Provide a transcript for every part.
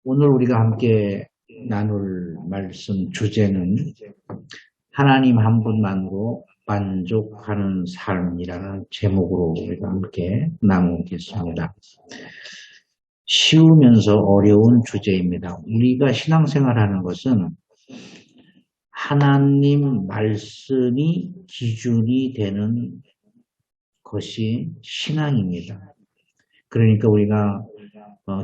오늘 우리가 함께 나눌 말씀 주제는 하나님 한 분만으로 만족하는 삶이라는 제목으로 우리가 함께 나누겠습니다. 쉬우면서 어려운 주제입니다. 우리가 신앙생활하는 것은 하나님 말씀이 기준이 되는 것이 신앙입니다. 그러니까 우리가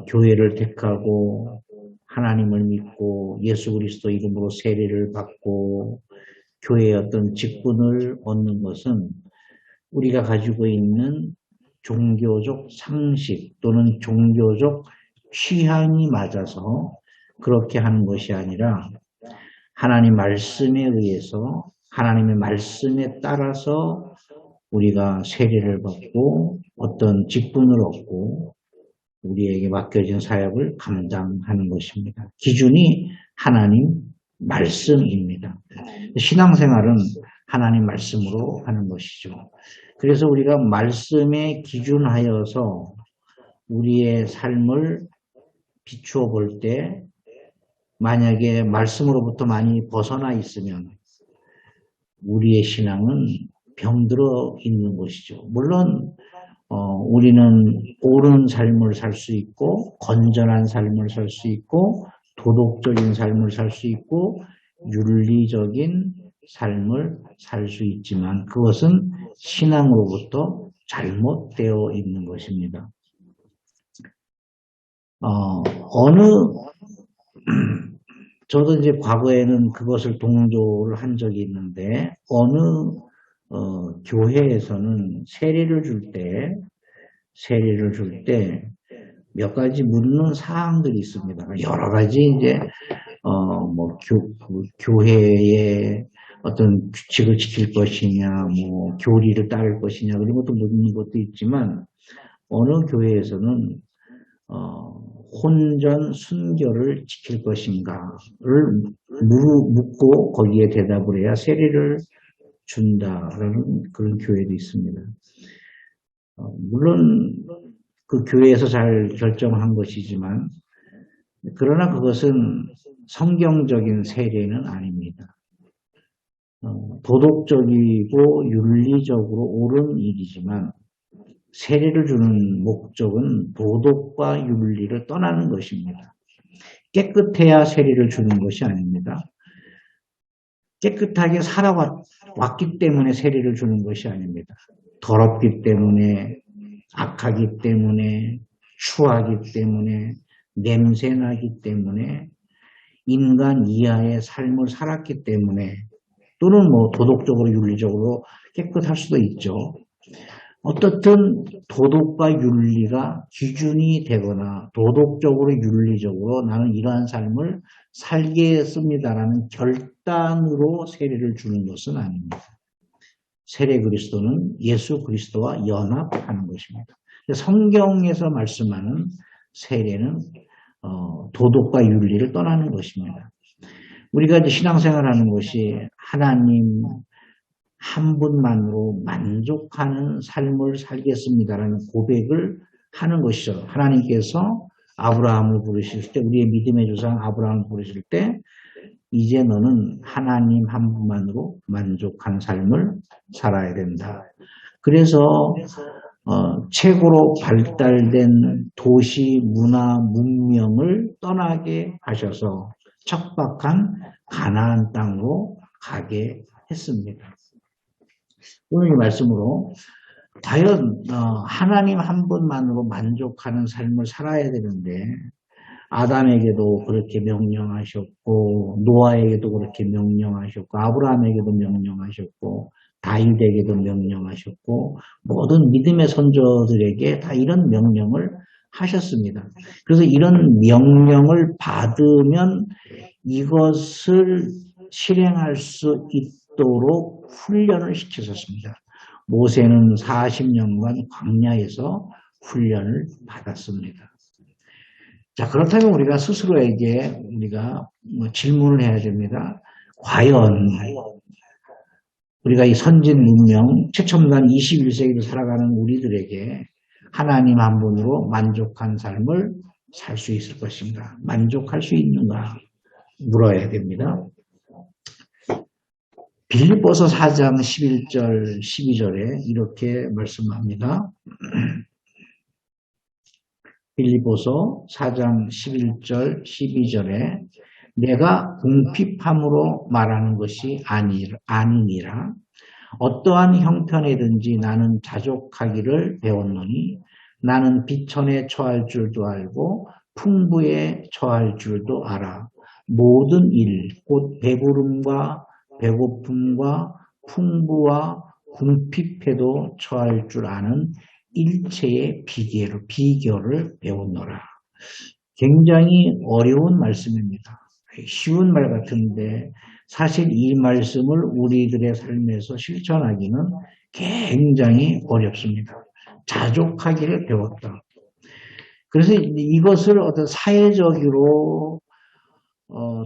교회를 택하고 하나님을 믿고 예수 그리스도 이름으로 세례를 받고 교회의 어떤 직분을 얻는 것은 우리가 가지고 있는 종교적 상식 또는 종교적 취향이 맞아서 그렇게 하는 것이 아니라 하나님 말씀에 의해서 하나님의 말씀에 따라서 우리가 세례를 받고 어떤 직분을 얻고 우리에게 맡겨진 사역을 감당하는 것입니다. 기준이 하나님 말씀입니다. 신앙생활은 하나님 말씀으로 하는 것이죠. 그래서 우리가 말씀에 기준하여서 우리의 삶을 비추어 볼 때 만약에 말씀으로부터 많이 벗어나 있으면 우리의 신앙은 병들어 있는 것이죠. 물론 우리는 옳은 삶을 살 수 있고 건전한 삶을 살 수 있고 도덕적인 삶을 살 수 있고 윤리적인 삶을 살 수 있지만 그것은 신앙으로부터 잘못되어 있는 것입니다. 저도 이제 과거에는 그것을 동조를 한 적이 있는데 어느 교회에서는 세례를 줄 때 몇 가지 묻는 사항들이 있습니다. 여러 가지 이제 교회의 어떤 규칙을 지킬 것이냐, 교리를 따를 것이냐 그런 것도 묻는 것도 있지만 어느 교회에서는 혼전 순결을 지킬 것인가를 묻고 거기에 대답을 해야 세례를 준다라는 그런 교회도 있습니다. 물론 그 교회에서 잘 결정한 것이지만 그러나 그것은 성경적인 세례는 아닙니다. 도덕적이고 윤리적으로 옳은 일이지만 세례를 주는 목적은 도덕과 윤리를 떠나는 것입니다. 깨끗해야 세례를 주는 것이 아닙니다. 깨끗하게 살아왔기 때문에 세례를 주는 것이 아닙니다. 더럽기 때문에, 악하기 때문에, 추하기 때문에, 냄새나기 때문에, 인간 이하의 삶을 살았기 때문에 또는 도덕적으로 윤리적으로 깨끗할 수도 있죠. 어떻든 도덕과 윤리가 기준이 되거나 도덕적으로 윤리적으로 나는 이러한 삶을 살겠습니다라는 결단으로 세례를 주는 것은 아닙니다. 세례 그리스도는 예수 그리스도와 연합하는 것입니다. 성경에서 말씀하는 세례는 도덕과 윤리를 떠나는 것입니다. 우리가 이제 신앙생활하는 것이 하나님 한 분만으로 만족하는 삶을 살겠습니다라는 고백을 하는 것이죠. 하나님께서 아브라함을 부르실 때 우리의 믿음의 조상 아브라함을 부르실 때 이제 너는 하나님 한 분만으로 만족한 삶을 살아야 된다. 그래서 최고로 발달된 도시 문화 문명을 떠나게 하셔서 척박한 가나안 땅으로 가게 했습니다. 오늘 이 말씀으로 과연 하나님 한 분만으로 만족하는 삶을 살아야 되는데 아담에게도 그렇게 명령하셨고 노아에게도 그렇게 명령하셨고 아브라함에게도 명령하셨고 다윗에게도 명령하셨고 모든 믿음의 선조들에게 다 이런 명령을 하셨습니다. 그래서 이런 명령을 받으면 이것을 실행할 수 있도록 훈련을 시키셨습니다. 모세는 40년간 광야에서 훈련을 받았습니다. 자, 그렇다면 우리가 스스로에게 우리가 질문을 해야 됩니다. 과연 우리가 이 선진 문명 최첨단 21세기를 살아가는 우리들에게 하나님 한 분으로 만족한 삶을 살 수 있을 것인가? 만족할 수 있는가? 물어야 됩니다. 빌립보서 4장 11절, 12절에 이렇게 말씀합니다. 빌립보서 4장 11절, 12절에 내가 궁핍함으로 말하는 것이 아니니라. 어떠한 형편이든지 나는 자족하기를 배웠노니 나는 비천에 처할 줄도 알고 풍부에 처할 줄도 알아. 모든 일, 곧 배부름과 배고픔과 풍부와 궁핍에도 처할 줄 아는 일체의 비결을 배웠노라. 굉장히 어려운 말씀입니다. 쉬운 말 같은데 사실 이 말씀을 우리들의 삶에서 실천하기는 굉장히 어렵습니다. 자족하기를 배웠다. 그래서 이것을 어떤 사회적으로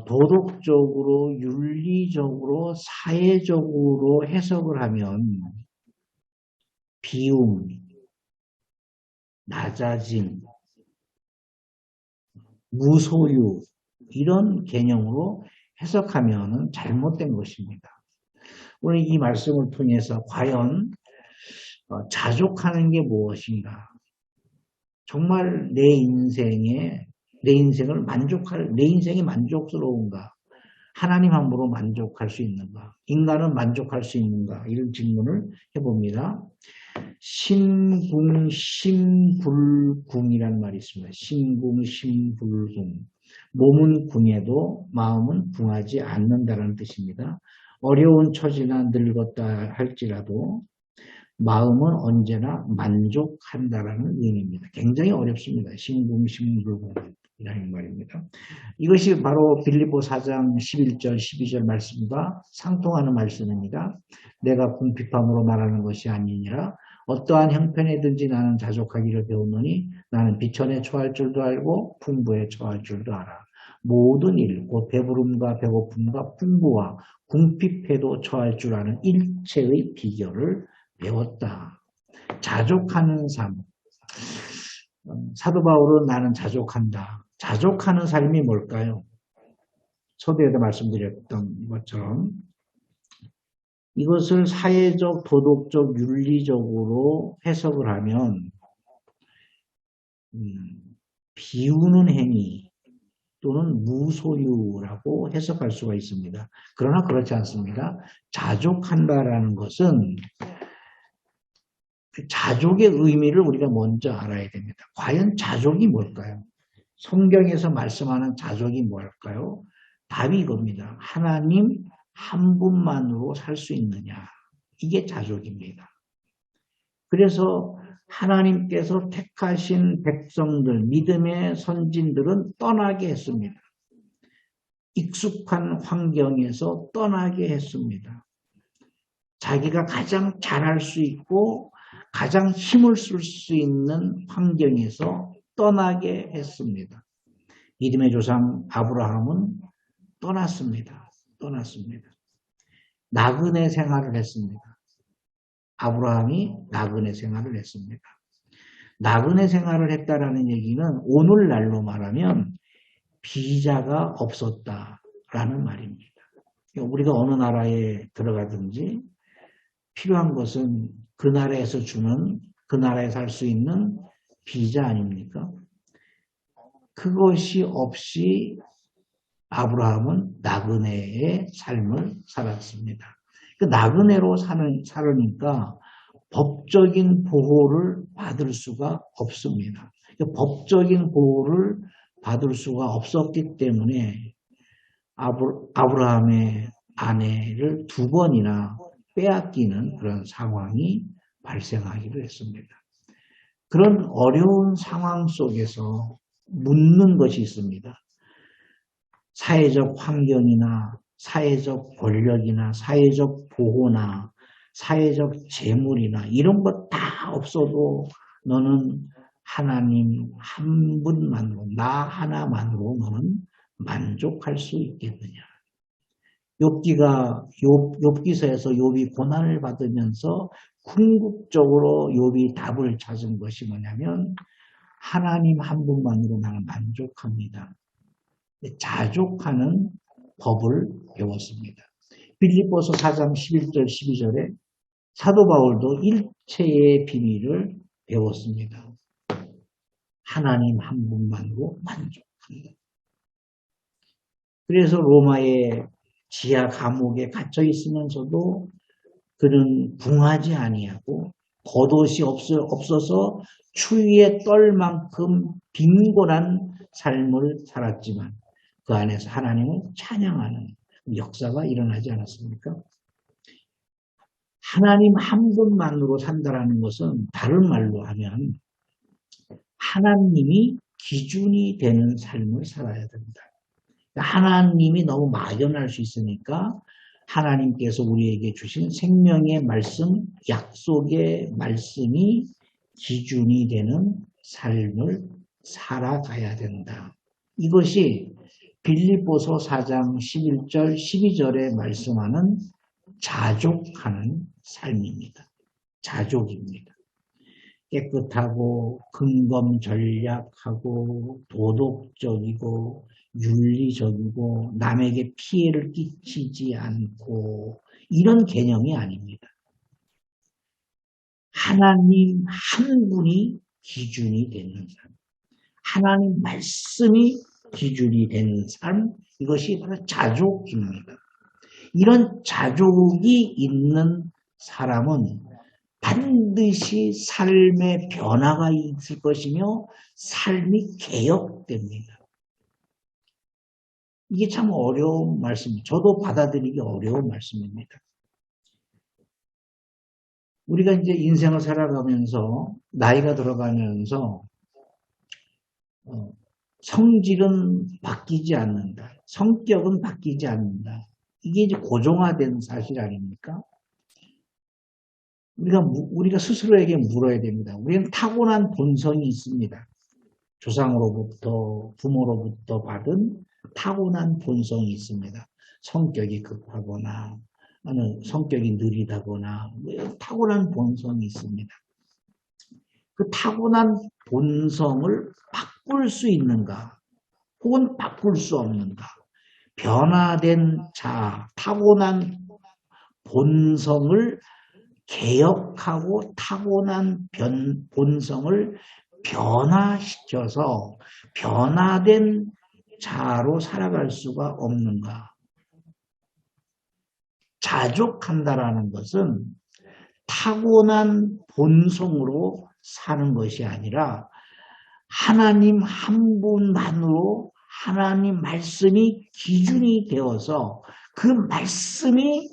도덕적으로, 윤리적으로, 사회적으로 해석을 하면 비움, 낮아짐, 무소유 이런 개념으로 해석하면 잘못된 것입니다. 오늘 이 말씀을 통해서 과연 자족하는 게 무엇인가? 정말 내 인생을 내 인생이 만족스러운가? 하나님 함으로 만족할 수 있는가? 인간은 만족할 수 있는가? 이런 질문을 해봅니다. 신궁심불궁이란 말이 있습니다. 신궁심불궁. 몸은 궁해도 마음은 궁하지 않는다는 뜻입니다. 어려운 처지나 늙었다 할지라도 마음은 언제나 만족한다라는 의미입니다. 굉장히 어렵습니다. 신궁심불궁이라는 말입니다. 이것이 바로 빌립보 4장 11절, 12절 말씀과 상통하는 말씀입니다. 내가 궁핍함으로 말하는 것이 아니니라. 어떠한 형편이든지 나는 자족하기를 배우노니 나는 비천에 처할 줄도 알고 풍부에 처할 줄도 알아. 모든 일, 곧 배부름과 배고픔과 풍부와 궁핍에도 처할 줄 아는 일체의 비결을 배웠다. 자족하는 삶. 사도 바울은 나는 자족한다. 자족하는 삶이 뭘까요? 초대에도 말씀드렸던 것처럼 이것을 사회적, 도덕적, 윤리적으로 해석을 하면 비우는 행위 또는 무소유라고 해석할 수가 있습니다. 그러나 그렇지 않습니다. 자족한다라는 것은 자족의 의미를 우리가 먼저 알아야 됩니다. 과연 자족이 뭘까요? 성경에서 말씀하는 자족이 뭘까요? 답이 이겁니다. 하나님 한 분만으로 살 수 있느냐. 이게 자족입니다. 그래서 하나님께서 택하신 백성들, 믿음의 선진들은 떠나게 했습니다. 익숙한 환경에서 떠나게 했습니다. 자기가 가장 잘할 수 있고 가장 힘을 쓸 수 있는 환경에서 떠나게 했습니다. 믿음의 조상 아브라함은 떠났습니다. 나그네 생활을 했습니다. 아브라함이 나그네 생활을 했습니다. 나그네 생활을 했다라는 얘기는 오늘날로 말하면 비자가 없었다라는 말입니다. 우리가 어느 나라에 들어가든지 필요한 것은 그 나라에서 주는, 그 나라에 살 수 있는 비자 아닙니까? 그것이 없이 아브라함은 나그네의 삶을 살았습니다. 그 나그네로 살으니까 법적인 보호를 받을 수가 없습니다. 법적인 보호를 받을 수가 없었기 때문에 아브라함의 아내를 2번이나 빼앗기는 그런 상황이 발생하기도 했습니다. 그런 어려운 상황 속에서 묻는 것이 있습니다. 사회적 환경이나 사회적 권력이나 사회적 보호나 사회적 재물이나 이런 것 다 없어도 너는 하나님 한 분만으로, 나 하나만으로 너는 만족할 수 있겠느냐. 욥기서에서 욥이 고난을 받으면서 궁극적으로 욥이 답을 찾은 것이 뭐냐면 하나님 한 분만으로 나는 만족합니다. 자족하는 법을 배웠습니다. 빌립보서 4장 11절 12절에 사도 바울도 일체의 비밀을 배웠습니다. 하나님 한 분만으로 만족한다. 그래서 로마의 지하 감옥에 갇혀 있으면서도 그는 붕하지 아니하고 겉옷이 없어서 추위에 떨 만큼 빈곤한 삶을 살았지만 그 안에서 하나님을 찬양하는 역사가 일어나지 않았습니까? 하나님 한 분만으로 산다라는 것은 다른 말로 하면 하나님이 기준이 되는 삶을 살아야 된다. 하나님이 너무 막연할 수 있으니까 하나님께서 우리에게 주신 생명의 말씀, 약속의 말씀이 기준이 되는 삶을 살아가야 된다. 이것이 빌립보서 4장 11절, 12절에 말씀하는 자족하는 삶입니다. 자족입니다. 깨끗하고 근검전략하고 도덕적이고 윤리적이고 남에게 피해를 끼치지 않고 이런 개념이 아닙니다. 하나님 한 분이 기준이 되는 삶, 하나님 말씀이 기준이 되는 삶, 이것이 바로 자족입니다. 이런 자족이 있는 사람은 반드시 삶의 변화가 있을 것이며 삶이 개혁됩니다. 이게 참 어려운 말씀입니다. 저도 받아들이기 어려운 말씀입니다. 우리가 이제 인생을 살아가면서 나이가 들어가면서 성질은 바뀌지 않는다. 성격은 바뀌지 않는다. 이게 이제 고정화된 사실 아닙니까? 우리가 스스로에게 물어야 됩니다. 우리는 타고난 본성이 있습니다. 조상으로부터, 부모로부터 받은 타고난 본성이 있습니다. 성격이 급하거나, 성격이 느리다거나, 타고난 본성이 있습니다. 그 타고난 본성을 바꿀 수 있는가, 혹은 바꿀 수 없는가, 변화된 타고난 본성을 개혁하고 타고난 본성을 변화시켜서 변화된 자로 살아갈 수가 없는가. 자족한다라는 것은 타고난 본성으로 사는 것이 아니라 하나님 한 분만으로 하나님 말씀이 기준이 되어서 그 말씀이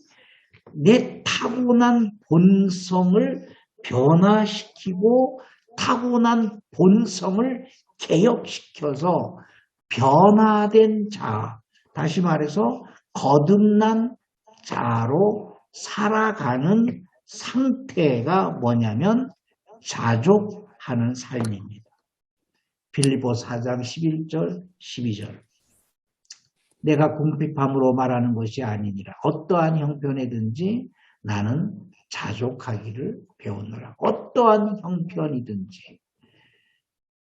내 타고난 본성을 변화시키고 타고난 본성을 개혁시켜서 변화된 자, 다시 말해서 거듭난 자로 살아가는 상태가 뭐냐면 자족하는 삶입니다. 빌립보서 4장 11절, 12절. 내가 궁핍함으로 말하는 것이 아니니라. 어떠한 형편이든지 나는 자족하기를 배우노라. 어떠한 형편이든지.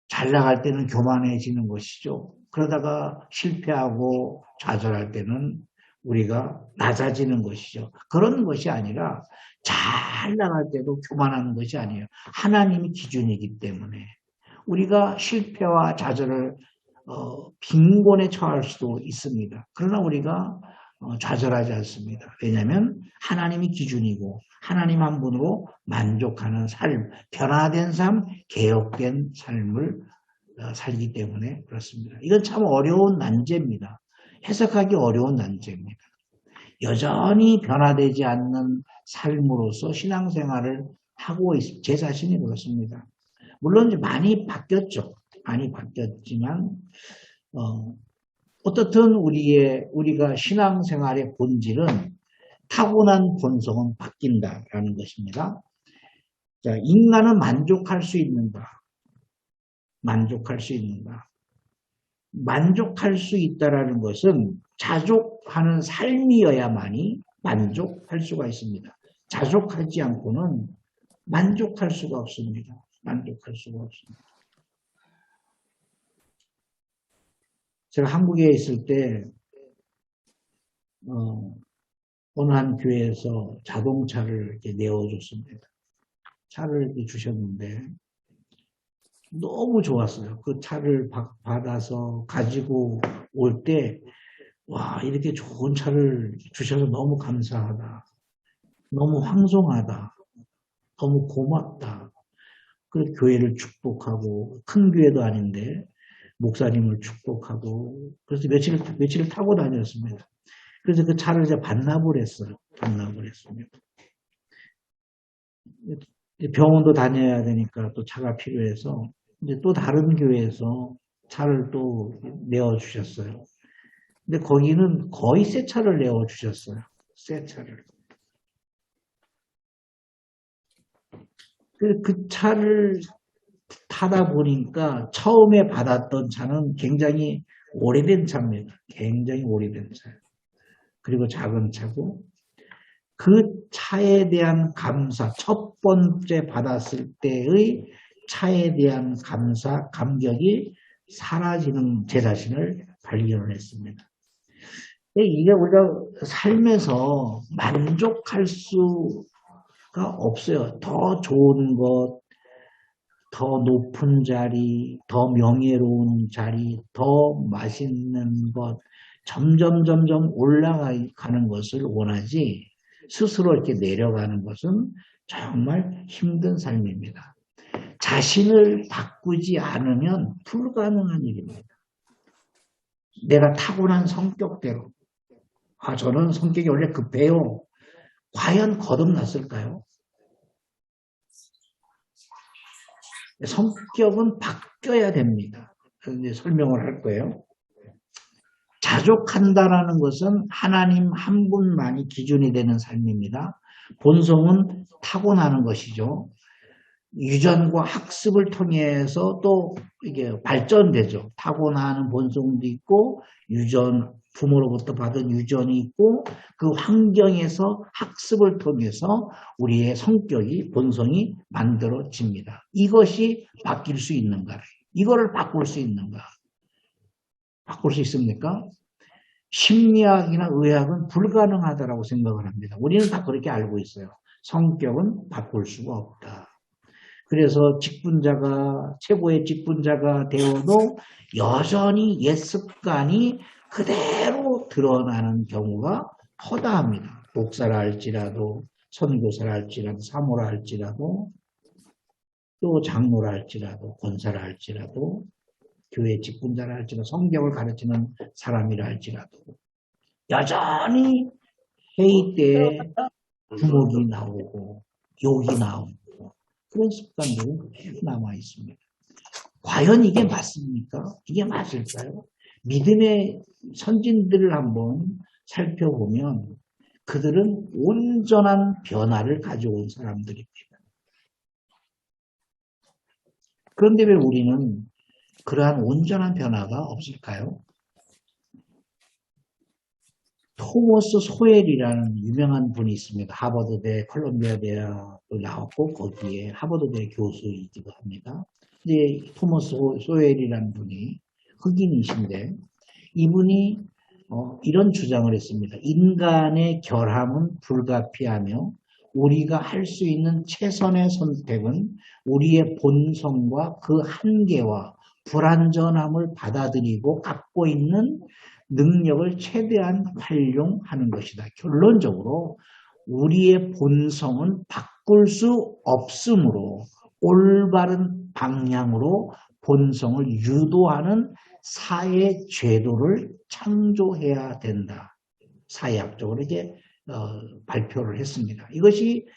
잘 나갈 때는 교만해지는 것이죠. 그러다가 실패하고 좌절할 때는 우리가 낮아지는 것이죠. 그런 것이 아니라 잘 나갈 때도 교만하는 것이 아니에요. 하나님이 기준이기 때문에 우리가 실패와 좌절을 빈곤에 처할 수도 있습니다. 그러나 우리가 좌절하지 않습니다. 왜냐하면 하나님이 기준이고 하나님 한 분으로 만족하는 삶, 변화된 삶, 개혁된 삶을 살기 때문에 그렇습니다. 이건 참 어려운 난제입니다. 해석하기 어려운 난제입니다. 여전히 변화되지 않는 삶으로서 신앙생활을 하고 있습니다. 제 자신이 그렇습니다. 물론 이제 많이 바뀌었죠. 많이 바뀌었지만 어떻든 우리가 신앙생활의 본질은 타고난 본성은 바뀐다라는 것입니다. 자, 인간은 만족할 수 있는가? 만족할 수 있는가? 만족할 수 있다라는 것은 자족하는 삶이어야만이 만족할 수가 있습니다. 자족하지 않고는 만족할 수가 없습니다. 만족할 수가 없습니다. 제가 한국에 있을 때 어느 한 교회에서 자동차를 이렇게 내어줬습니다. 차를 이렇게 주셨는데 너무 좋았어요. 그 차를 받아서 가지고 올 때, 와, 이렇게 좋은 차를 주셔서 너무 감사하다. 너무 황송하다. 너무 고맙다. 그래서 교회를 축복하고, 큰 교회도 아닌데, 목사님을 축복하고, 그래서 며칠을 타고 다녔습니다. 그래서 그 차를 이제 반납을 했어요. 반납을 했습니다. 병원도 다녀야 되니까 또 차가 필요해서, 이제 또 다른 교회에서 차를 또 내어주셨어요. 근데 거기는 거의 새 차를 내어주셨어요. 새 차를. 그 차를 타다 보니까 처음에 받았던 차는 굉장히 오래된 차입니다. 굉장히 오래된 차예요. 그리고 작은 차고 그 차에 대한 감사, 첫 번째 받았을 때의 차에 대한 감사, 감격이 사라지는 제 자신을 발견을 했습니다. 이게 우리가 삶에서 만족할 수가 없어요. 더 좋은 것, 더 높은 자리, 더 명예로운 자리, 더 맛있는 것, 점점 올라가는 것을 원하지 스스로 이렇게 내려가는 것은 정말 힘든 삶입니다. 자신을 바꾸지 않으면 불가능한 일입니다. 내가 타고난 성격대로, 저는 성격이 원래 급해요. 과연 거듭났을까요? 성격은 바뀌어야 됩니다. 이제 설명을 할 거예요. 자족한다라는 것은 하나님 한 분만이 기준이 되는 삶입니다. 본성은 타고나는 것이죠. 유전과 학습을 통해서 또 이게 발전되죠. 타고나는 본성도 있고 부모로부터 받은 유전이 있고 그 환경에서 학습을 통해서 우리의 성격이 본성이 만들어집니다. 이것이 바뀔 수 있는가? 이거를 바꿀 수 있는가? 바꿀 수 있습니까? 심리학이나 의학은 불가능하다고 생각을 합니다. 우리는 다 그렇게 알고 있어요. 성격은 바꿀 수가 없다. 그래서 최고의 직분자가 되어도 여전히 옛 습관이 그대로 드러나는 경우가 허다합니다. 목사라 할지라도, 선교사라 할지라도, 사모라 할지라도, 또 장로라 할지라도, 권사라 할지라도, 교회 직분자라 할지라도, 성경을 가르치는 사람이라 할지라도, 여전히 회의 때 주먹이 나오고, 욕이 나오고, 그런 습관들은 그대로 남아 있습니다. 과연 이게 맞습니까? 이게 맞을까요? 믿음의 선진들을 한번 살펴보면 그들은 온전한 변화를 가져온 사람들입니다. 그런데 왜 우리는 그러한 온전한 변화가 없을까요? 토머스 소엘이라는 유명한 분이 있습니다. 하버드대, 컬럼비아 대학을 나왔고 거기에 하버드대 교수이기도 합니다. 이제 토머스 소엘이라는 분이 흑인이신데 이분이 이런 주장을 했습니다. 인간의 결함은 불가피하며 우리가 할 수 있는 최선의 선택은 우리의 본성과 그 한계와 불완전함을 받아들이고 갖고 있는 능력을 최대한 활용하는 것이다. 결론적으로 우리의 본성은 바꿀 수 없으므로 올바른 방향으로 본성을 유도하는 사회 제도를 창조해야 된다. 사회학적으로 이제 발표를 했습니다. 이것이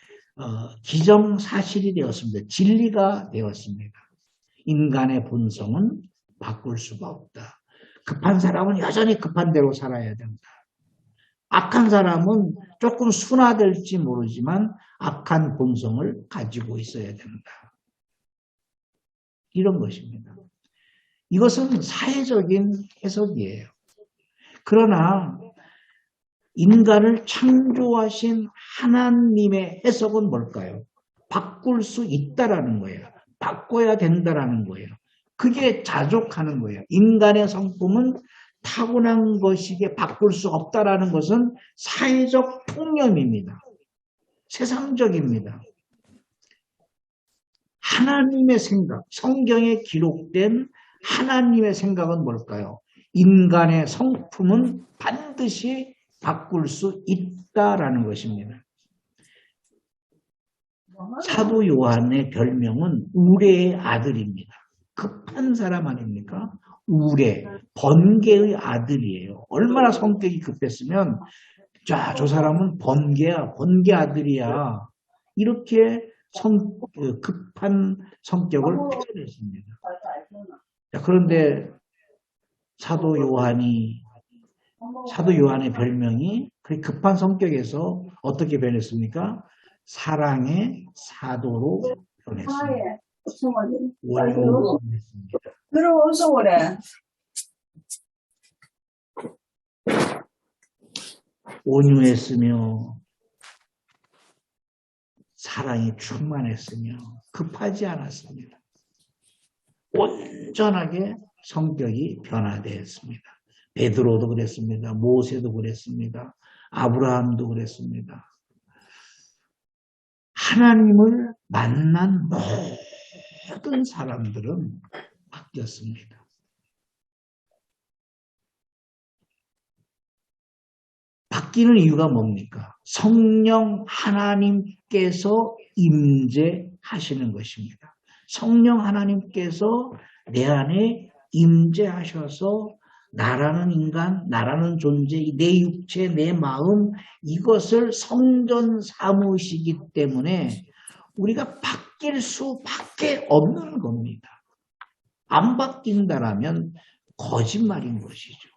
기정사실이 되었습니다. 진리가 되었습니다. 인간의 본성은 바꿀 수가 없다. 급한 사람은 여전히 급한 대로 살아야 된다. 악한 사람은 조금 순화될지 모르지만 악한 본성을 가지고 있어야 된다. 이런 것입니다. 이것은 사회적인 해석이에요. 그러나 인간을 창조하신 하나님의 해석은 뭘까요? 바꿀 수 있다라는 거예요. 바꿔야 된다라는 거예요. 그게 자족하는 거예요. 인간의 성품은 타고난 것이게 바꿀 수 없다라는 것은 사회적 통념입니다. 세상적입니다. 하나님의 생각, 성경에 기록된 하나님의 생각은 뭘까요? 인간의 성품은 반드시 바꿀 수 있다라는 것입니다. 사도 요한의 별명은 우레의 아들입니다. 급한 사람 아닙니까? 우레, 번개의 아들이에요. 얼마나 성격이 급했으면 자, 저 사람은 번개야, 번개 아들이야. 이렇게 급한 성격을 표현했습니다. 자, 그런데 사도 요한의 별명이 그 급한 성격에서 어떻게 변했습니까? 사랑의 사도로 변했습니다. 원로로 변했습니다. 온유했으며 사랑이 충만했으며 급하지 않았습니다. 온전하게 성격이 변화되었습니다. 베드로도 그랬습니다. 모세도 그랬습니다. 아브라함도 그랬습니다. 하나님을 만난 모든 사람들은 바뀌었습니다. 바뀌는 이유가 뭡니까? 성령 하나님께서 임재하시는 것입니다. 성령 하나님께서 내 안에 임재하셔서 나라는 인간, 나라는 존재, 내 육체, 내 마음 이것을 성전 삼으시기 때문에 우리가 바뀔 수밖에 없는 겁니다. 안 바뀐다라면 거짓말인 것이죠.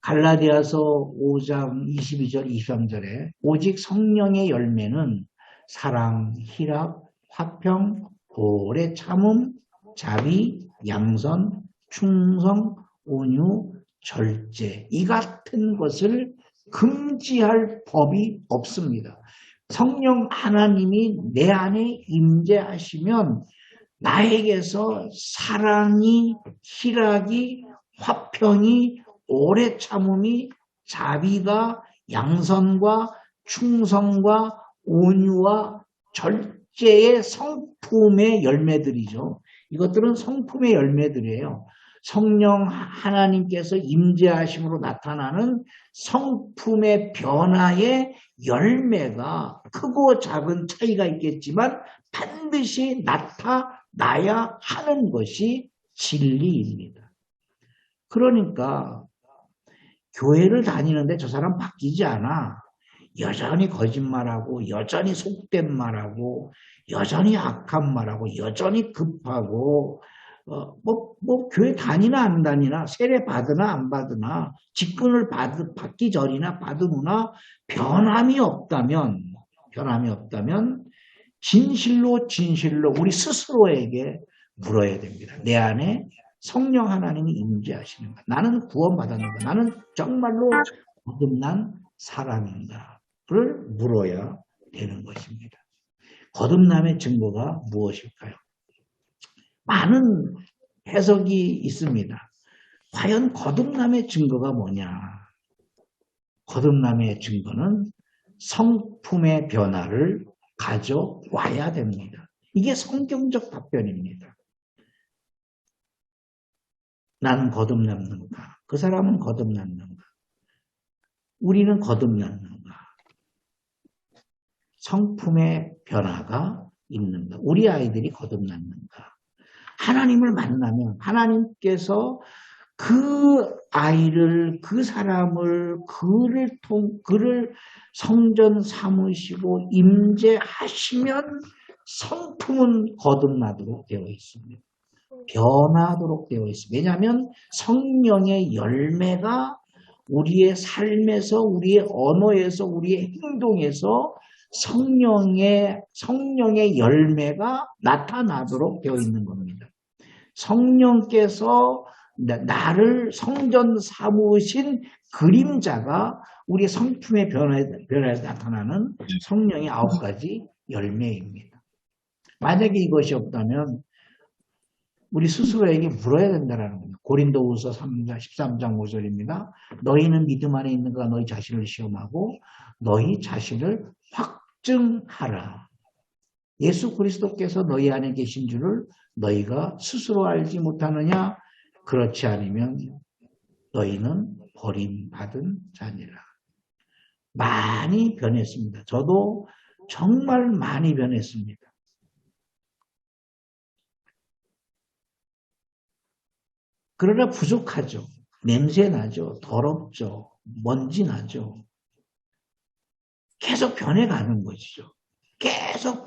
갈라디아서 5장 22절 23절에 오직 성령의 열매는 사랑, 희락, 화평, 오래 참음, 자비, 양선, 충성, 온유, 절제 이 같은 것을 금지할 법이 없습니다. 성령 하나님이 내 안에 임재하시면 나에게서 사랑이, 희락이, 화평이, 오래 참음이, 자비가, 양선과 충성과 온유와 절제의 성품의 열매들이죠. 이것들은 성품의 열매들이에요. 성령 하나님께서 임재하심으로 나타나는 성품의 변화의 열매가 크고 작은 차이가 있겠지만 반드시 나타나야 하는 것이 진리입니다. 그러니까 교회를 다니는데 저 사람 바뀌지 않아. 여전히 거짓말하고 여전히 속된 말하고 여전히 악한 말하고 여전히 급하고 교회 다니나 안 다니나 세례 받으나 안 받으나 직분을 받기 전이나 받은 후나 변함이 없다면 진실로 우리 스스로에게 물어야 됩니다. 내 안에 성령 하나님이 임재하시는가? 나는 구원받았는가? 나는 정말로 거듭난 사람인가?를 물어야 되는 것입니다. 거듭남의 증거가 무엇일까요? 많은 해석이 있습니다. 과연 거듭남의 증거가 뭐냐? 거듭남의 증거는 성품의 변화를 가져와야 됩니다. 이게 성경적 답변입니다. 나는 거듭났는가? 그 사람은 거듭났는가? 우리는 거듭났는가? 성품의 변화가 있는가? 우리 아이들이 거듭났는가? 하나님을 만나면 하나님께서 그 아이를, 그 사람을, 그를 성전 삼으시고 임재하시면 성품은 거듭나도록 되어 있습니다. 변하도록 되어 있습니다. 왜냐하면 성령의 열매가 우리의 삶에서, 우리의 언어에서, 우리의 행동에서 성령의 열매가 나타나도록 되어 있는 겁니다. 성령께서 나를 성전 삼으신 그림자가 우리의 성품의 변화에서 나타나는 성령의 9가지 열매입니다. 만약에 이것이 없다면 우리 스스로에게 물어야 된다는 겁니다. 고린도후서 3장 13장 5절입니다. 너희는 믿음 안에 있는가 너희 자신을 시험하고 너희 자신을 확증하라. 예수 그리스도께서 너희 안에 계신 줄을 너희가 스스로 알지 못하느냐? 그렇지 않으면 너희는 버림받은 자니라. 많이 변했습니다. 저도 정말 많이 변했습니다. 그러나 부족하죠. 냄새 나죠. 더럽죠. 먼지 나죠. 계속 변해가는 것이죠. 계속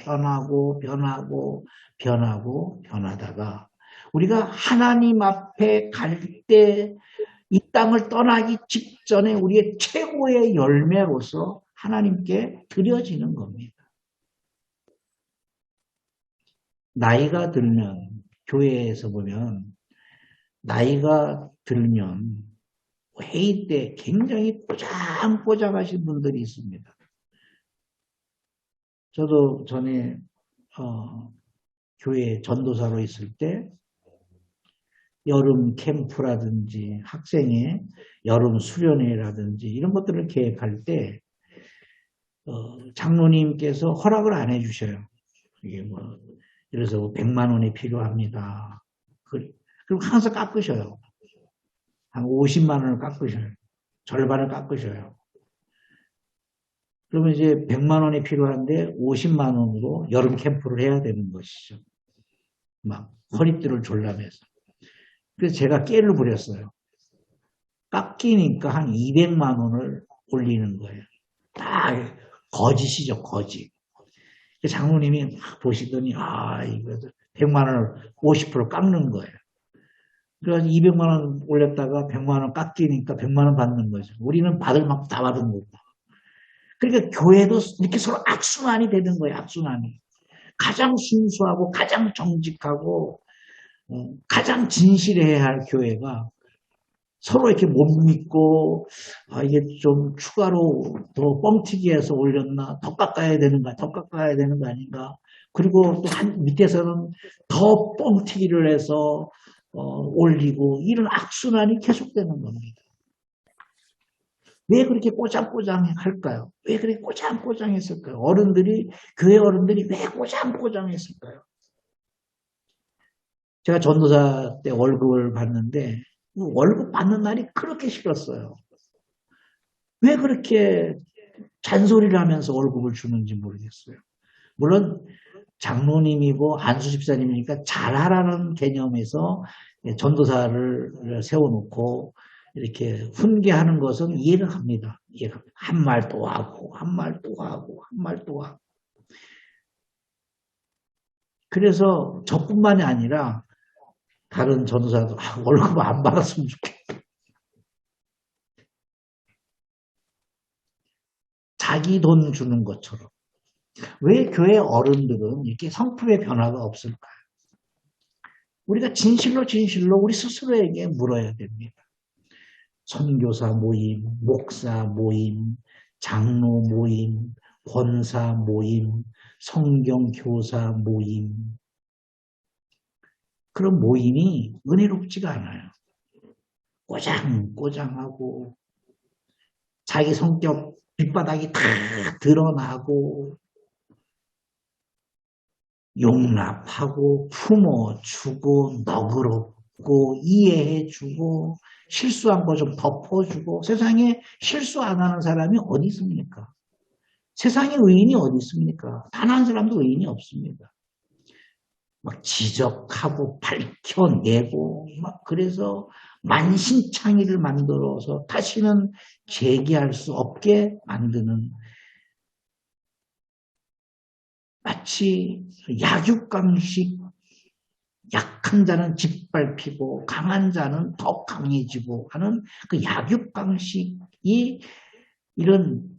변하다가 우리가 하나님 앞에 갈 때 이 땅을 떠나기 직전에 우리의 최고의 열매로서 하나님께 드려지는 겁니다. 나이가 들면 교회에서 보면 나이가 들면 회의 때 굉장히 꼬장꼬장하신 분들이 있습니다. 저도 전에 교회 전도사로 있을 때 여름 캠프라든지 학생의 여름 수련회라든지 이런 것들을 계획할 때 장로님께서 허락을 안 해주셔요. 이게 뭐 그래서 100만 원이 필요합니다. 그리고 항상 깎으셔요. 한 50만 원을 깎으셔요. 절반을 깎으셔요. 그러면 이제 100만 원이 필요한데 50만 원으로 여름 캠프를 해야 되는 것이죠. 막 허리띠를 졸라매서. 그래서 제가 깨를 부렸어요. 깎이니까 한 200만 원을 올리는 거예요. 다 거짓이죠, 거짓. 장로님이 막 보시더니 이거 100만 원을 50% 깎는 거예요. 그래서 200만 원 올렸다가 100만 원 깎이니까 100만 원 받는 거죠. 우리는 받을 만큼 다 받은 거고. 그러니까 교회도 이렇게 서로 악순환이 되는 거예요. 악순환이. 가장 순수하고 가장 정직하고 가장 진실해야 할 교회가 서로 이렇게 못 믿고 이게 좀 추가로 더 뻥튀기해서 올렸나 더 깎아야 되는가 더 깎아야 되는 거 아닌가 그리고 또 한 밑에서는 더 뻥튀기를 해서 올리고 이런 악순환이 계속되는 겁니다. 왜 그렇게 꼬장꼬장 할까요? 왜 그렇게 꼬장꼬장했을까요? 교회 어른들이 왜 꼬장꼬장했을까요? 제가 전도사 때 월급을 받는데 월급 받는 날이 그렇게 싫었어요. 왜 그렇게 잔소리를 하면서 월급을 주는지 모르겠어요. 물론 장로님이고 안수 집사님이니까 잘하라는 개념에서 전도사를 세워놓고 이렇게 훈계하는 것은 이해를 합니다. 한 말 또 하고 한 말 또 하고 한 말 또 하고. 그래서 저뿐만이 아니라 다른 전도사도 월급 안 받았으면 좋겠다. 자기 돈 주는 것처럼. 왜 교회 어른들은 이렇게 성품의 변화가 없을까요? 우리가 진실로 우리 스스로에게 물어야 됩니다. 선교사 모임, 목사 모임, 장로 모임, 권사 모임, 성경교사 모임. 그런 모임이 은혜롭지가 않아요. 꼬장꼬장하고 자기 성격 밑바닥이 다 드러나고 용납하고 품어주고 너그럽고 이해해주고 실수한 거 좀 덮어주고 세상에 실수 안 하는 사람이 어디 있습니까? 세상에 의인이 어디 있습니까? 단 한 사람도 의인이 없습니다. 막 지적하고 밝혀내고 막 그래서 만신창이를 만들어서 다시는 재기할 수 없게 만드는 마치 약육강식 약한 자는 짓밟히고 강한 자는 더 강해지고 하는 그 약육강식이 이런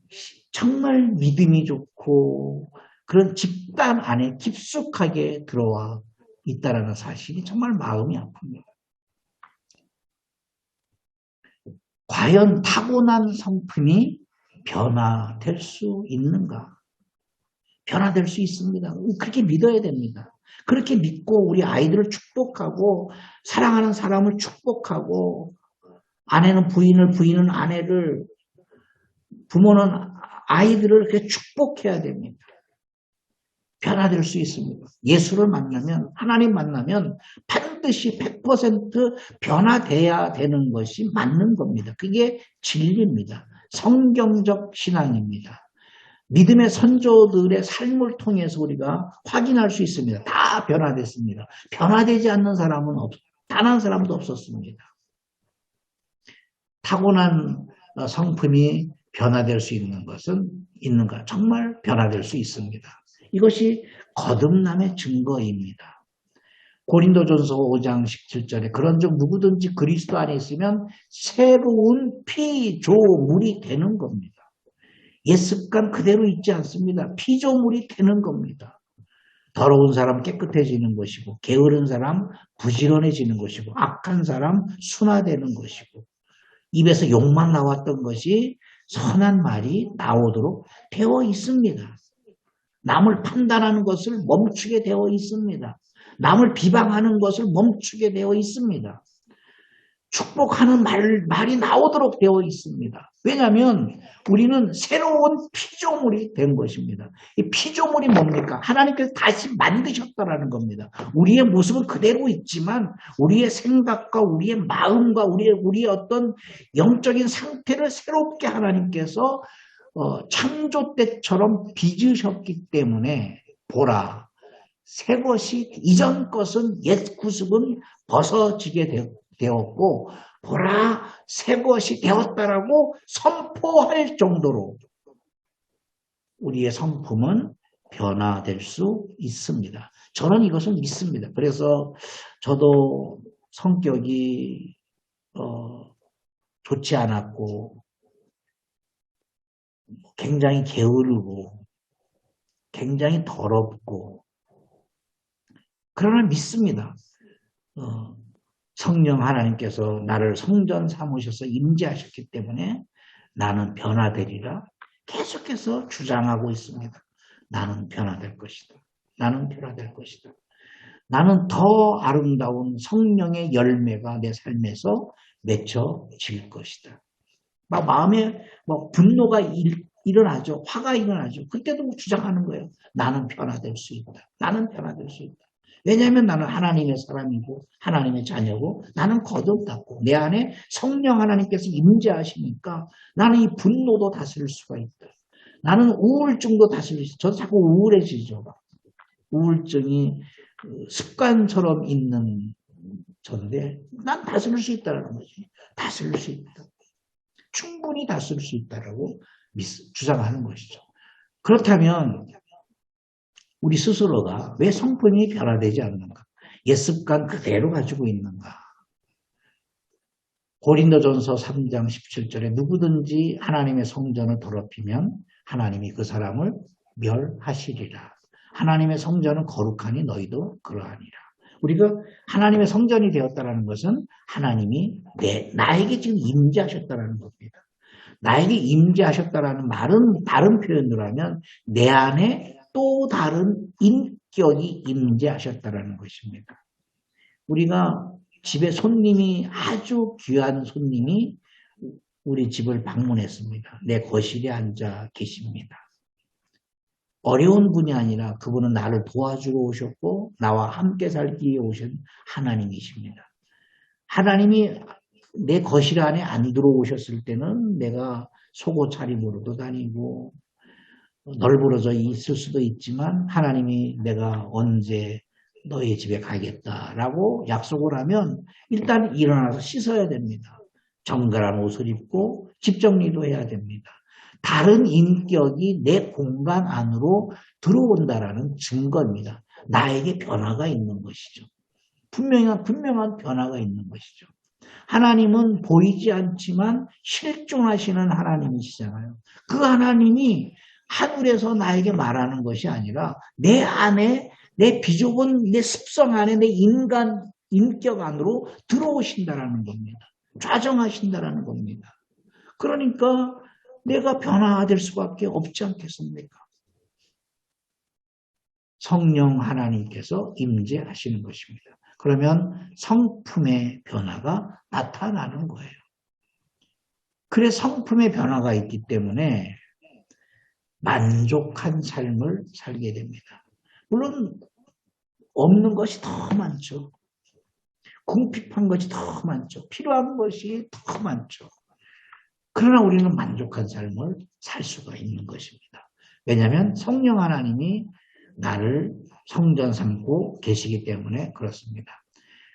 정말 믿음이 좋고 그런 집단 안에 깊숙하게 들어와 있다는 사실이 정말 마음이 아픕니다. 과연 타고난 성품이 변화될 수 있는가? 변화될 수 있습니다. 그렇게 믿어야 됩니다. 그렇게 믿고 우리 아이들을 축복하고 사랑하는 사람을 축복하고 아내는 부인을, 부인은 아내를, 부모는 아이들을 그렇게 축복해야 됩니다. 변화될 수 있습니다. 예수를 만나면, 하나님 만나면 반드시 100% 변화돼야 되는 것이 맞는 겁니다. 그게 진리입니다. 성경적 신앙입니다. 믿음의 선조들의 삶을 통해서 우리가 확인할 수 있습니다. 다 변화됐습니다. 변화되지 않는 사람은 단 한 사람도 없었습니다. 타고난 성품이 변화될 수 있는 것은 있는가? 정말 변화될 수 있습니다. 이것이 거듭남의 증거입니다. 고린도전서 5장 17절에 그런즉 누구든지 그리스도 안에 있으면 새로운 피조물이 되는 겁니다. 옛 습관 그대로 있지 않습니다. 피조물이 되는 겁니다. 더러운 사람 깨끗해지는 것이고 게으른 사람 부지런해지는 것이고 악한 사람 순화되는 것이고 입에서 욕만 나왔던 것이 선한 말이 나오도록 되어 있습니다. 남을 판단하는 것을 멈추게 되어 있습니다. 남을 비방하는 것을 멈추게 되어 있습니다. 축복하는 말이 나오도록 되어 있습니다. 왜냐하면 우리는 새로운 피조물이 된 것입니다. 이 피조물이 뭡니까? 하나님께서 다시 만드셨다라는 겁니다. 우리의 모습은 그대로 있지만 우리의 생각과 우리의 마음과 우리의 어떤 영적인 상태를 새롭게 하나님께서 창조 때처럼 빚으셨기 때문에 보라, 새 것이 이전 것은 옛 구습은 벗어지게 되었고 보라 새 것이 되었다라고 선포할 정도로 우리의 성품은 변화될 수 있습니다. 저는 이것을 믿습니다. 그래서 저도 성격이 좋지 않았고 굉장히 게으르고 굉장히 더럽고 그러나 믿습니다. 성령 하나님께서 나를 성전 삼으셔서 임재하셨기 때문에 나는 변화되리라 계속해서 주장하고 있습니다. 나는 변화될 것이다. 나는 변화될 것이다. 나는 더 아름다운 성령의 열매가 내 삶에서 맺혀질 것이다. 막 마음에 분노가 일어나죠. 화가 일어나죠. 그때도 주장하는 거예요. 나는 변화될 수 있다. 나는 변화될 수 있다. 왜냐하면 나는 하나님의 사람이고 하나님의 자녀고 나는 거듭났고 내 안에 성령 하나님께서 임재하시니까 나는 이 분노도 다스릴 수가 있다. 나는 우울증도 다스릴 수 있다. 저도 자꾸 우울해지죠. 우울증이 습관처럼 있는 전데 난 다스릴 수 있다는 거지. 다스릴 수 있다. 충분히 다스릴 수 있다라고 주장하는 것이죠. 그렇다면 우리 스스로가 왜 성품이 변화되지 않는가? 옛 습관 그대로 가지고 있는가? 고린도전서 3장 17절에 누구든지 하나님의 성전을 더럽히면 하나님이 그 사람을 멸하시리라. 하나님의 성전은 거룩하니 너희도 그러하니라. 우리가 하나님의 성전이 되었다는 것은 하나님이 나에게 지금 임재하셨다는 겁니다. 나에게 임재하셨다는 말은 다른 표현으로 하면 내 안에 또 다른 인격이 임재하셨다는 것입니다. 우리가 집에 손님이 아주 귀한 손님이 우리 집을 방문했습니다. 내 거실에 앉아 계십니다. 어려운 분이 아니라 그분은 나를 도와주러 오셨고 나와 함께 살기 위해 오신 하나님이십니다. 하나님이 내 거실 안에 안 들어오셨을 때는 내가 속옷 차림으로도 다니고 널브러져 있을 수도 있지만 하나님이 내가 언제 너희 집에 가겠다라고 약속을 하면 일단 일어나서 씻어야 됩니다. 정갈한 옷을 입고 집 정리도 해야 됩니다. 다른 인격이 내 공간 안으로 들어온다라는 증거입니다. 나에게 변화가 있는 것이죠. 분명한 변화가 있는 것이죠. 하나님은 보이지 않지만 실존하시는 하나님이시잖아요. 그 하나님이 하늘에서 나에게 말하는 것이 아니라 내 안에 내 비좁은 내 습성 안에 내 인격 안으로 들어오신다라는 겁니다. 좌정하신다라는 겁니다. 그러니까 내가 변화될 수밖에 없지 않겠습니까? 성령 하나님께서 임재하시는 것입니다. 그러면 성품의 변화가 나타나는 거예요. 그래 성품의 변화가 있기 때문에 만족한 삶을 살게 됩니다. 물론 없는 것이 더 많죠. 궁핍한 것이 더 많죠. 필요한 것이 더 많죠. 그러나 우리는 만족한 삶을 살 수가 있는 것입니다. 왜냐하면 성령 하나님이 나를 성전 삼고 계시기 때문에 그렇습니다.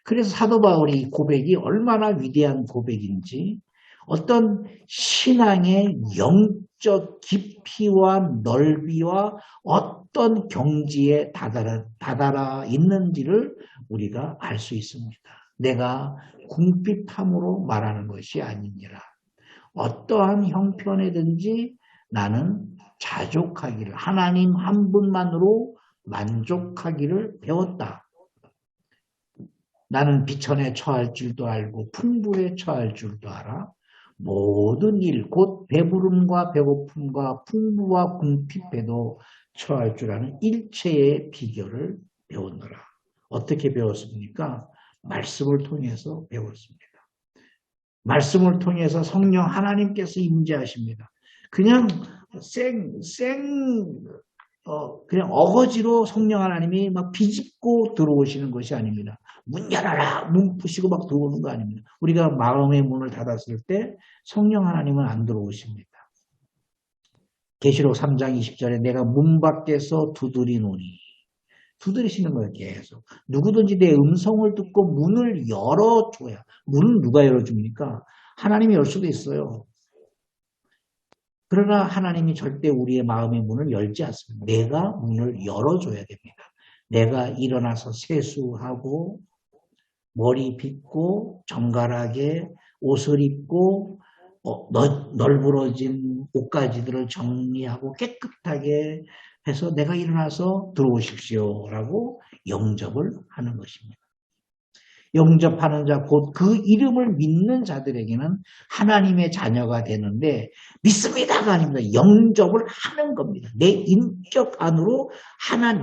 그래서 사도 바울의 이 고백이 얼마나 위대한 고백인지 어떤 신앙의 영적 깊이와 넓이와 어떤 경지에 다다라 있는지를 우리가 알 수 있습니다. 내가 궁핍함으로 말하는 것이 아니니라. 어떠한 형편이든지 나는 자족하기를, 하나님 한 분만으로 만족하기를 배웠다. 나는 비천에 처할 줄도 알고 풍부에 처할 줄도 알아. 모든 일, 곧 배부름과 배고픔과 풍부와 궁핍에도 처할 줄 아는 일체의 비결을 배웠노라. 어떻게 배웠습니까? 말씀을 통해서 배웠습니다. 말씀을 통해서 성령 하나님께서 임재하십니다. 그냥 그냥 어거지로 성령 하나님이 막 비집고 들어오시는 것이 아닙니다. 문 열어라, 문 부시고 막 들어오는 거 아닙니다. 우리가 마음의 문을 닫았을 때 성령 하나님은 안 들어오십니다. 계시록 3장 20절에 내가 문 밖에서 두드리노니, 두드리시는 거예요, 계속. 누구든지 내 음성을 듣고 문을 열어줘야. 문은 누가 열어줍니까? 하나님이 열 수도 있어요. 그러나 하나님이 절대 우리의 마음의 문을 열지 않습니다. 내가 문을 열어줘야 됩니다. 내가 일어나서 세수하고 머리 빗고 정갈하게 옷을 입고 널브러진 옷가지들을 정리하고 깨끗하게 해서 내가 일어나서 들어오십시오라고 영접을 하는 것입니다. 영접하는 자, 곧 그 이름을 믿는 자들에게는 하나님의 자녀가 되는데 믿습니다가 아닙니다. 영접을 하는 겁니다. 내 인격 안으로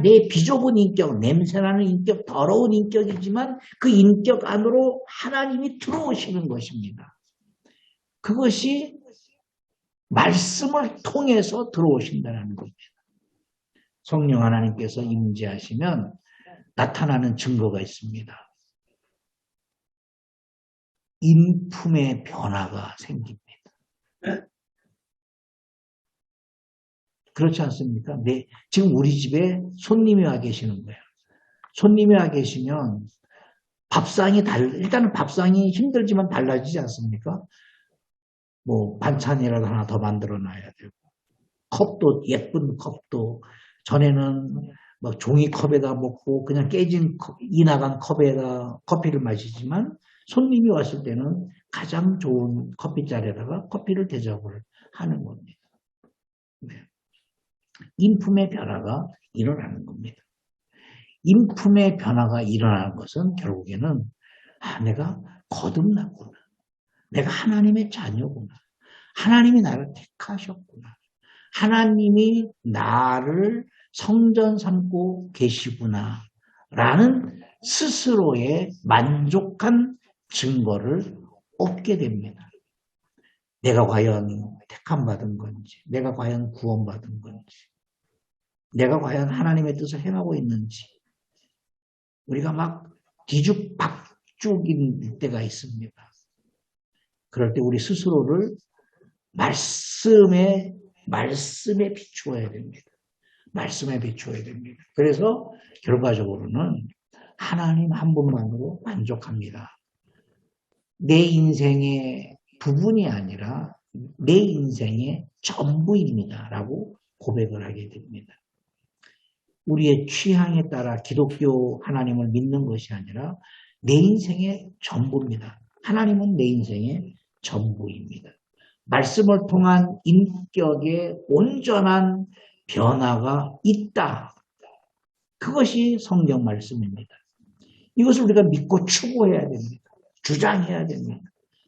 내 비좁은 인격, 냄새나는 인격, 더러운 인격이지만 그 인격 안으로 하나님이 들어오시는 것입니다. 그것이 말씀을 통해서 들어오신다는 겁니다. 성령 하나님께서 임재하시면 나타나는 증거가 있습니다. 인품의 변화가 생깁니다. 그렇지 않습니까? 지금 우리 집에 손님이 와 계시는 거예요. 손님이 와 계시면 일단은 밥상이 힘들지만 달라지지 않습니까? 뭐 반찬이라도 하나 더 만들어 놔야 되고, 컵도 예쁜 컵도 전에는 막 종이컵에다 먹고 그냥 깨진 이 나간 컵에다 커피를 마시지만 손님이 왔을 때는 가장 좋은 커피잔에다가 커피를 대접을 하는 겁니다. 네. 인품의 변화가 일어나는 겁니다. 인품의 변화가 일어나는 것은 결국에는 내가 거듭났구나. 내가 하나님의 자녀구나. 하나님이 나를 택하셨구나. 하나님이 나를 성전 삼고 계시구나. 라는 스스로의 만족한 증거를 얻게 됩니다. 내가 과연 택함받은 건지, 내가 과연 구원받은 건지, 내가 과연 하나님의 뜻을 행하고 있는지, 우리가 막 뒤죽박죽일 때가 있습니다. 그럴 때 우리 스스로를 말씀에 비추어야 됩니다. 말씀에 비추어야 됩니다. 그래서 결과적으로는 하나님 한 분만으로 만족합니다. 내 인생의 부분이 아니라 내 인생의 전부입니다. 라고 고백을 하게 됩니다. 우리의 취향에 따라 기독교 하나님을 믿는 것이 아니라 내 인생의 전부입니다. 하나님은 내 인생의 전부입니다. 말씀을 통한 인격의 온전한 변화가 있다. 그것이 성경 말씀입니다. 이것을 우리가 믿고 추구해야 됩니다. 주장해야 됩니다.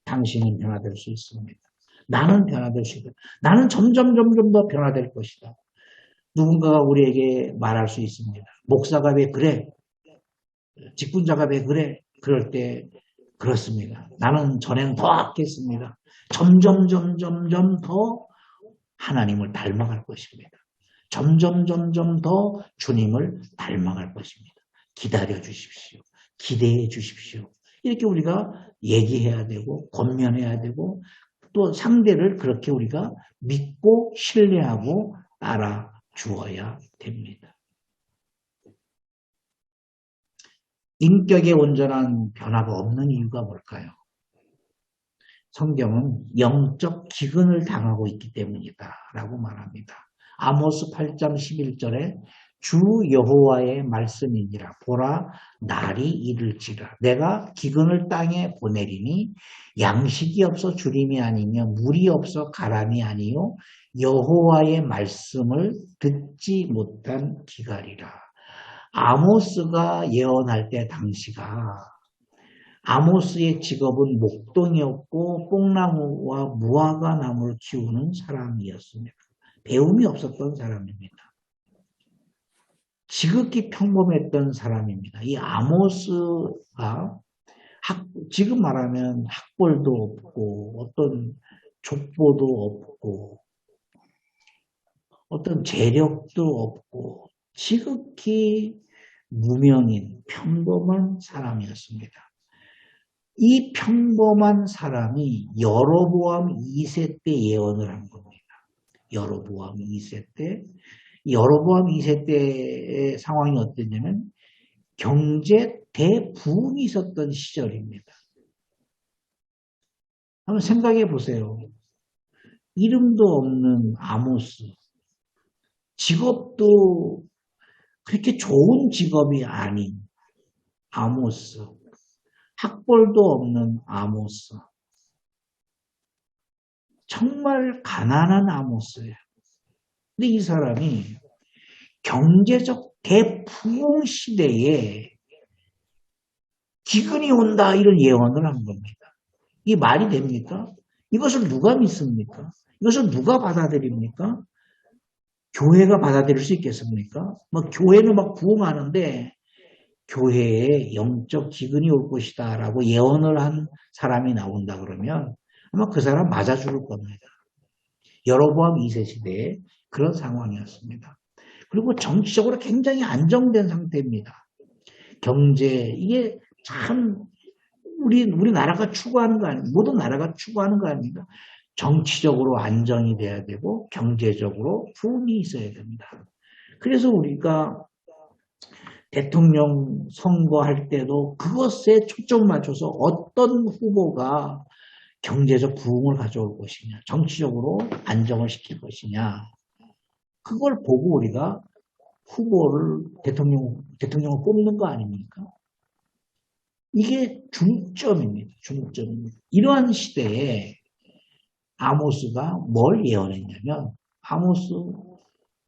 당신은 변화될 수 있습니다. 나는 변화될 수 있다. 나는 점점 더 변화될 것이다. 누군가가 우리에게 말할 수 있습니다. 목사가 왜 그래? 직분자가 왜 그래? 그럴 때 그렇습니다. 나는 전엔 더 악했습니다. 점점 더 하나님을 닮아갈 것입니다. 점점 더 주님을 닮아갈 것입니다. 기다려 주십시오. 기대해 주십시오. 이렇게 우리가 얘기해야 되고 권면해야 되고 또 상대를 그렇게 우리가 믿고 신뢰하고 따라 주어야 됩니다. 인격의 온전한 변화가 없는 이유가 뭘까요? 성경은 영적 기근을 당하고 있기 때문이다 라고 말합니다. 아모스 8장 11절에 주 여호와의 말씀이니라 보라 날이 이를지라 내가 기근을 땅에 보내리니 양식이 없어 주림이 아니며 물이 없어 가람이 아니요 여호와의 말씀을 듣지 못한 기갈이라. 아모스가 예언할 때 당시가 아모스의 직업은 목동이었고 뽕나무와 무화과 나무를 키우는 사람이었습니다. 배움이 없었던 사람입니다. 지극히 평범했던 사람입니다. 이 아모스가 지금 말하면 학벌도 없고 어떤 족보도 없고 어떤 재력도 없고 지극히 무명인 평범한 사람이었습니다. 이 평범한 사람이 여로보암 2세 때 예언을 한 겁니다. 여로보암 2세 때. 여로보암 2세 때의 상황이 어땠냐면 경제 대부흥이 있었던 시절입니다. 한번 생각해 보세요. 이름도 없는 아모스. 직업도 그렇게 좋은 직업이 아닌 아모스. 학벌도 없는 아모스. 정말 가난한 아모스예요. 근데 이 사람이 경제적 대부흥 시대에 기근이 온다 이런 예언을 한 겁니다. 이게 말이 됩니까? 이것을 누가 믿습니까? 이것을 누가 받아들입니까? 교회가 받아들일 수 있겠습니까? 교회는 막 부흥하는데 교회에 영적 기근이 올 것이다 라고 예언을 한 사람이 나온다 그러면 아마 그 사람 맞아 죽을 겁니다. 여로보암 2세 시대에 그런 상황이었습니다. 그리고 정치적으로 굉장히 안정된 상태입니다. 경제 이게 참 우리 나라가 추구하는 거 아닙니까? 모든 나라가 추구하는 거 아닙니까? 정치적으로 안정이 돼야 되고 경제적으로 부흥이 있어야 됩니다. 그래서 우리가 대통령 선거할 때도 그것에 초점 맞춰서 어떤 후보가 경제적 부흥을 가져올 것이냐, 정치적으로 안정을 시킬 것이냐, 그걸 보고 우리가 후보를 대통령을 뽑는 거 아닙니까? 이게 중점입니다. 중점입니다. 이러한 시대에 아모스가 뭘 예언했냐면 아모스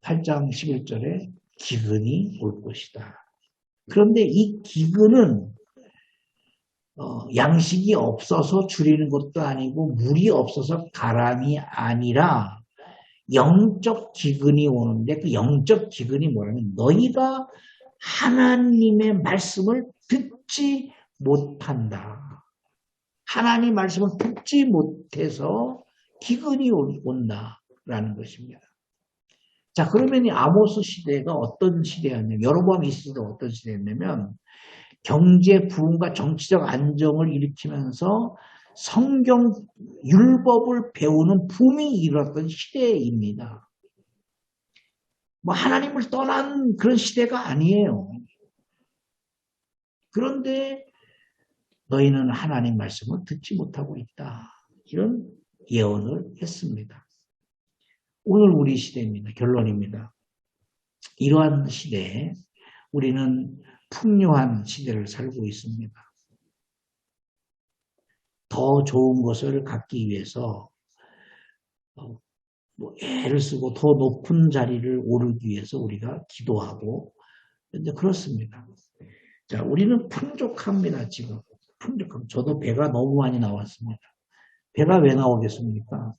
8장 11절에 기근이 올 것이다. 그런데 이 기근은 양식이 없어서 줄이는 것도 아니고 물이 없어서 가람이 아니라 영적 기근이 오는데 그 영적 기근이 뭐냐면 너희가 하나님의 말씀을 듣지 못한다. 하나님 말씀을 듣지 못해서 기근이 온다라는 것입니다. 자, 그러면 이 아모스 시대가 어떤 시대였냐면 여로보암 이 시대가 어떤 시대였냐면 경제 부흥과 정치적 안정을 일으키면서 성경 율법을 배우는 붐이 일어났던 시대입니다. 하나님을 떠난 그런 시대가 아니에요. 그런데 너희는 하나님 말씀을 듣지 못하고 있다. 이런 예언을 했습니다. 오늘 우리 시대입니다. 결론입니다. 이러한 시대에 우리는 풍요한 시대를 살고 있습니다. 더 좋은 것을 갖기 위해서 애를 쓰고 더 높은 자리를 오르기 위해서 우리가 기도하고 이제 그렇습니다. 자, 우리는 풍족합니다. 지금 풍족합니다. 저도 배가 너무 많이 나왔습니다. 배가 왜 나오겠습니까?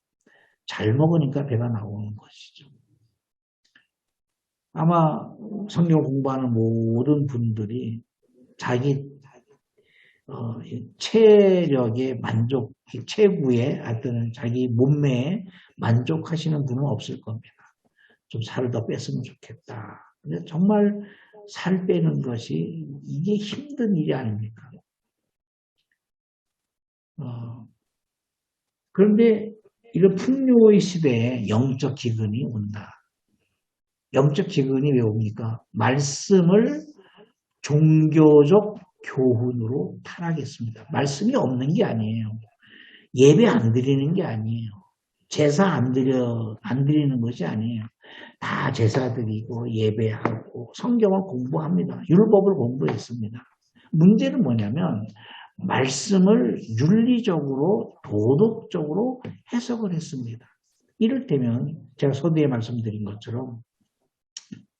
잘 먹으니까 배가 나오는 것이죠. 아마 성경 공부하는 모든 분들이 자기 체력에 만족, 체구에 하여튼 자기 몸매에 만족하시는 분은 없을 겁니다. 좀 살을 더 뺐으면 좋겠다. 근데 정말 살 빼는 것이 이게 힘든 일이 아닙니까? 그런데 이런 풍요의 시대에 영적 기근이 온다. 영적 기근이 왜 옵니까? 말씀을 종교적 교훈으로 타락했습니다. 말씀이 없는 게 아니에요. 예배 안 드리는 게 아니에요. 제사 안 드리는 것이 아니에요. 다 제사 드리고 예배하고 성경을 공부합니다. 율법을 공부했습니다. 문제는 뭐냐면 말씀을 윤리적으로 도덕적으로 해석을 했습니다. 이를테면 제가 서두에 말씀드린 것처럼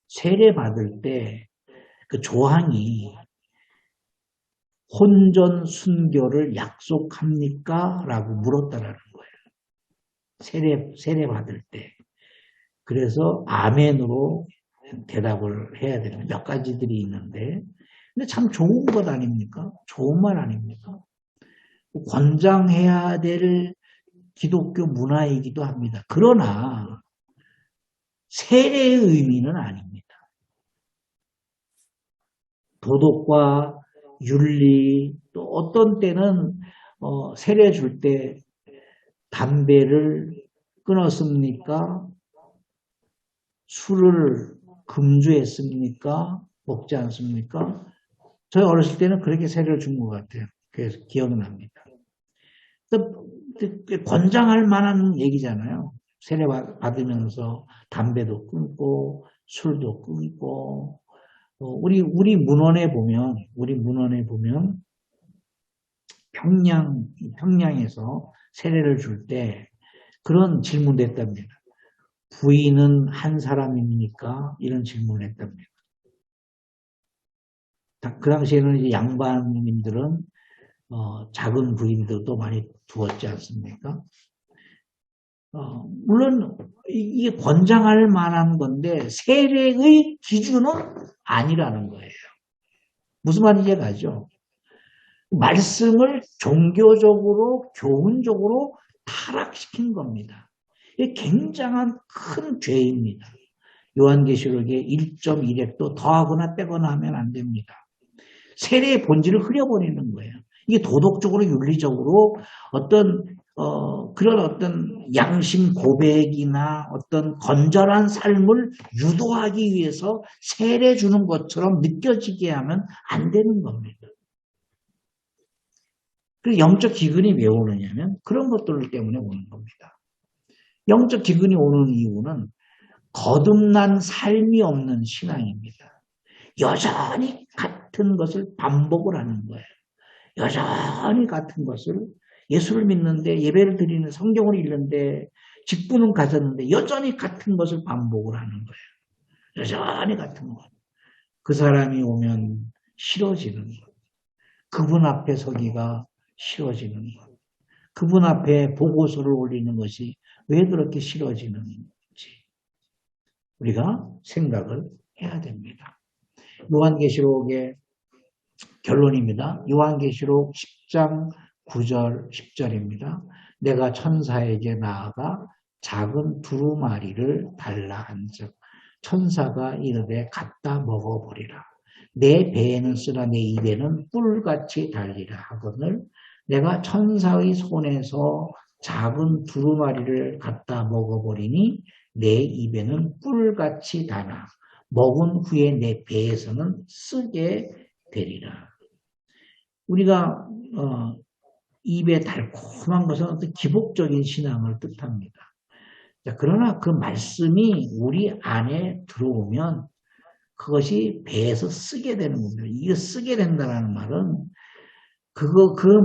세례 받을 때 그 조항이 혼전 순교를 약속합니까? 라고 물었다라는 거예요. 세례 받을 때. 그래서 아멘으로 대답을 해야 되는 몇 가지들이 있는데 근데 참 좋은 것 아닙니까? 좋은 말 아닙니까? 권장해야 될 기독교 문화이기도 합니다. 그러나 세례의 의미는 아닙니다. 도덕과 윤리 또 어떤 때는 세례 줄 때 담배를 끊었습니까? 술을 금주했습니까? 먹지 않습니까? 저희 어렸을 때는 그렇게 세례를 준 것 같아요. 그래서 기억납니다. 권장할 만한 얘기잖아요. 세례 받으면서 담배도 끊고 술도 끊고 우리 문헌에 보면 평양에서 세례를 줄 때 그런 질문도 했답니다. 부인은 한 사람입니까? 이런 질문을 했답니다. 그 당시에는 이제 양반님들은 작은 부인들도 많이 두었지 않습니까? 물론 이게 권장할 만한 건데 세례의 기준은 아니라는 거예요. 무슨 말인지 가죠? 말씀을 종교적으로 교훈적으로 타락시킨 겁니다. 이게 굉장한 큰 죄입니다. 요한계시록에 1.1획도 더하거나 빼거나 하면 안 됩니다. 세례의 본질을 흐려버리는 거예요. 이게 도덕적으로 윤리적으로 그런 어떤 양심 고백이나 어떤 건전한 삶을 유도하기 위해서 세례 주는 것처럼 느껴지게 하면 안 되는 겁니다. 그 영적 기근이 왜 오느냐면 그런 것들 때문에 오는 겁니다. 영적 기근이 오는 이유는 거듭난 삶이 없는 신앙입니다. 여전히 같은 것을 반복을 하는 거예요. 여전히 같은 것을 예수를 믿는데 예배를 드리는 성경을 읽는데 직분은 가졌는데 여전히 같은 것을 반복을 하는 거예요. 여전히 같은 것. 그 사람이 오면 싫어지는 것. 그분 앞에 서기가 싫어지는 것. 그분 앞에 보고서를 올리는 것이 왜 그렇게 싫어지는지 우리가 생각을 해야 됩니다. 요한계시록의 결론입니다. 요한계시록 10장 9절 10절입니다. 내가 천사에게 나아가 작은 두루마리를 달라 한즉 천사가 이르되 갖다 먹어버리라. 내 배에는 쓰나 내 입에는 뿔같이 달리라 하거늘 내가 천사의 손에서 작은 두루마리를 갖다 먹어버리니 내 입에는 뿔같이 달아 먹은 후에 내 배에서는 쓰게 되리라. 우리가 입에 달콤한 것은 어떤 기복적인 신앙을 뜻합니다. 그러나 그 말씀이 우리 안에 들어오면 그것이 배에서 쓰게 되는 겁니다. 이게 쓰게 된다는 말은 그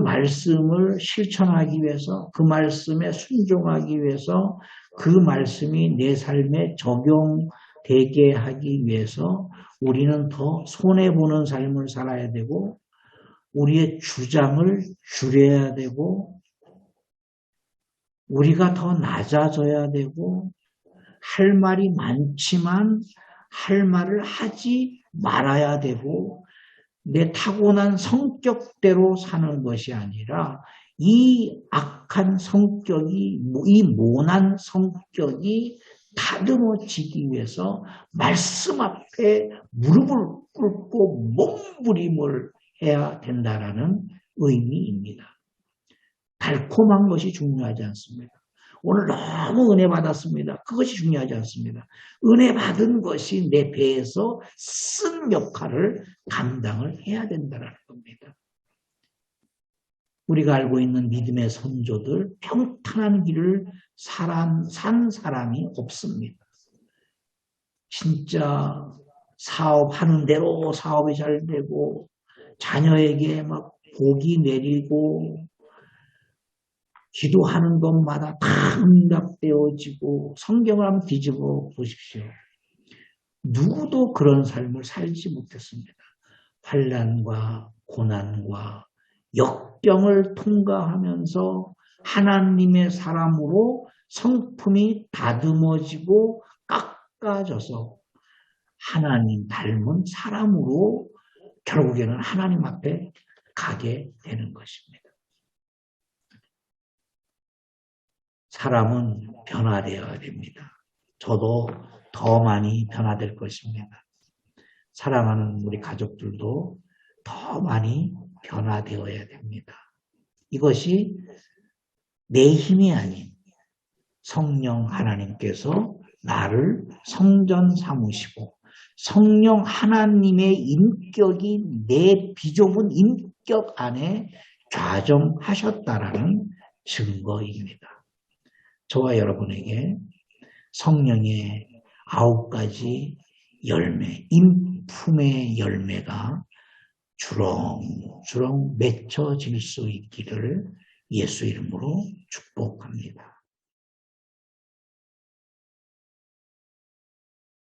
말씀을 실천하기 위해서 그 말씀에 순종하기 위해서 그 말씀이 내 삶에 적용되게 하기 위해서 우리는 더 손해보는 삶을 살아야 되고 우리의 주장을 줄여야 되고 우리가 더 낮아져야 되고 할 말이 많지만 할 말을 하지 말아야 되고 내 타고난 성격대로 사는 것이 아니라 이 악한 성격이, 이 모난 성격이 다듬어지기 위해서 말씀 앞에 무릎을 꿇고 몸부림을 해야 된다라는 의미입니다. 달콤한 것이 중요하지 않습니다. 오늘 너무 은혜 받았습니다. 그것이 중요하지 않습니다. 은혜 받은 것이 내 배에서 쓴 역할을 감당을 해야 된다는 겁니다. 우리가 알고 있는 믿음의 선조들 평탄한 길을 산 사람이 없습니다. 진짜 사업하는 대로 사업이 잘 되고 자녀에게 막 복이 내리고 기도하는 것마다 다 응답되어지고 성경을 한번 뒤집어 보십시오. 누구도 그런 삶을 살지 못했습니다. 환난과 고난과 역경을 통과하면서 하나님의 사람으로 성품이 다듬어지고 깎아져서 하나님 닮은 사람으로 결국에는 하나님 앞에 가게 되는 것입니다. 사람은 변화되어야 됩니다. 저도 더 많이 변화될 것입니다. 사랑하는 우리 가족들도 더 많이 변화되어야 됩니다. 이것이 내 힘이 아닌 성령 하나님께서 나를 성전 삼으시고 성령 하나님의 인격이 내 비좁은 인격 안에 좌정하셨다라는 증거입니다. 저와 여러분에게 성령의 9가지 열매, 인품의 열매가 주렁주렁 맺혀질 수 있기를 예수 이름으로 축복합니다.